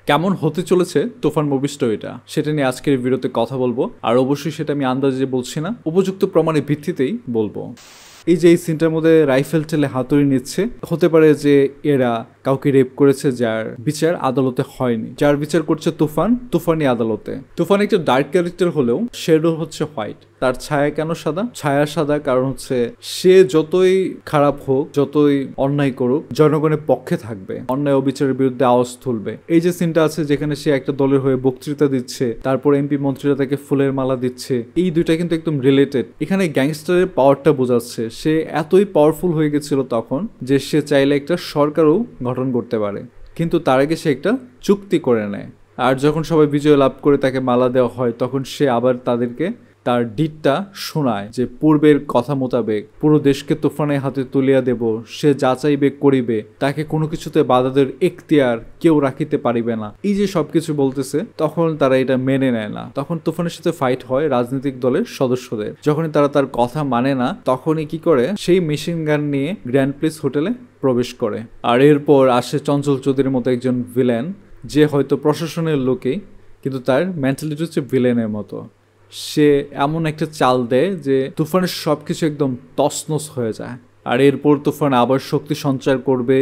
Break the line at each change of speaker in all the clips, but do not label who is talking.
কেমন হতে চলেছে তুফান মুভি স্টোরিটা সেটা নিয়ে আজকের ভিডিওতে কথা বলবো। আর অবশ্যই সেটা আমি আন্দাজে বলছি না, উপযুক্ত প্রমাণের ভিত্তিতেই বলবো। এই যে এই সিনটার মধ্যে রাইফেল ঠেলে হাতুড়ি নিচ্ছে, হতে পারে যে এরা কাউকে রেপ করেছে যার বিচার আদালতে হয়নি, যার বিচার করছে তুফানি আদালতে। তুফান একটা ডার্ক ক্যারেক্টার হলেও শ্যাডো হচ্ছে হোয়াইট। তার ছায়া কেন সাদা? ছায়া সাদা কারণ হচ্ছে সে যতই খারাপ হোক, যতই অন্যায় করুক, জনগণের পক্ষে থাকবে, অন্যায় অবিচারের বিরুদ্ধে আওয়াজ তুলবে। এই যে সিনটা আছে যেখানে সে একটা দলের হয়ে বক্তৃতা দিচ্ছে, তারপর এমপি মন্ত্রীরা তাকে ফুলের মালা দিচ্ছে, এই দুইটা কিন্তু একদম রিলেটেড। এখানে গ্যাংস্টারের পাওয়ারটা বোঝাচ্ছে। সে এতই পাওয়ারফুল হয়ে গেছিল তখন যে সে চাইলে একটা সরকারও গঠন করতে পারে, কিন্তু তার আগে সে একটা চুক্তি করে নেয়। আর যখন সবাই বিজয় লাভ করে তাকে মালা দেওয়া হয়, তখন সে আবার তাদেরকে তার ডিটটা শোনায় যে পূর্বের কথা মোতাবেক পুরো দেশকে তুফানের হাতে তুলিয়া দেব, সে যা চাইবে করিবে, তাকে কোনো কিছুতে বাধাদের এখতিয়ার কেউ রাখিতে পারিবে না। এই যে সবকিছু বলতেছে, তখন তারা এটা মেনে নেয় না। তখন তুফানের সাথে ফাইট হয় রাজনৈতিক দলের সদস্যদের। যখনই তারা তার কথা মানে না, তখনই কি করে সেই মেশিন গান নিয়ে গ্র্যান্ড প্লেস হোটেলে প্রবেশ করে। আর এরপর আসে চঞ্চল চৌধুরীর মতো একজন ভিলেন, যে হয়তো প্রশাসনের লোকেই, কিন্তু তার মেন্টালিটি হচ্ছে ভিলেনের মতো। সে এমন একটা চাল দেয় যে তুফানের সবকিছু একদম তছনছ হয়ে যায়। আর এরপর তুফান আবার শক্তি সঞ্চার করবে,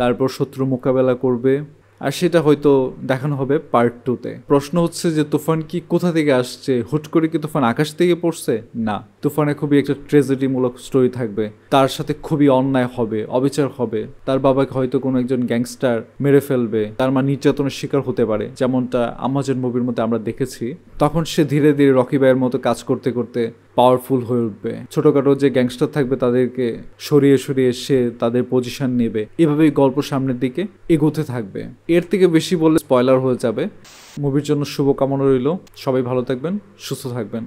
তারপর শত্রু মোকাবেলা করবে। আর সেটা হয়তো দেখানো হবে পার্ট 2-তে। প্রশ্ন হচ্ছে যে তুফান কি কোথা থেকে আসছে? হুট করে কি তুফান আকাশ থেকে পড়ছে? না, তুফানে খুবই একটা ট্রেজেডিমূলক স্টোরি থাকবে। তার সাথে খুবই অন্যায় হবে, অবিচার হবে। তার বাবাকে হয়তো কোনো একজন গ্যাংস্টার মেরে ফেলবে, তার মা নির্যাতনের শিকার হতে পারে, যেমনটা আমাজন মুভির মধ্যে আমরা দেখেছি। তখন সে ধীরে ধীরে রকি ভাইয়ের মতো কাজ করতে করতে পাওয়ারফুল হয়ে উঠবে। ছোটখাটো যে গ্যাংস্টার থাকবে তাদেরকে সরিয়ে সরিয়ে সে তাদের পজিশন নেবে। এভাবেই গল্প সামনের দিকে এগোতে থাকবে। এর থেকে বেশি বললে স্পয়লার হয়ে যাবে। মুভির জন্য শুভকামনা রইল। সবাই ভালো থাকবেন, সুস্থ থাকবেন।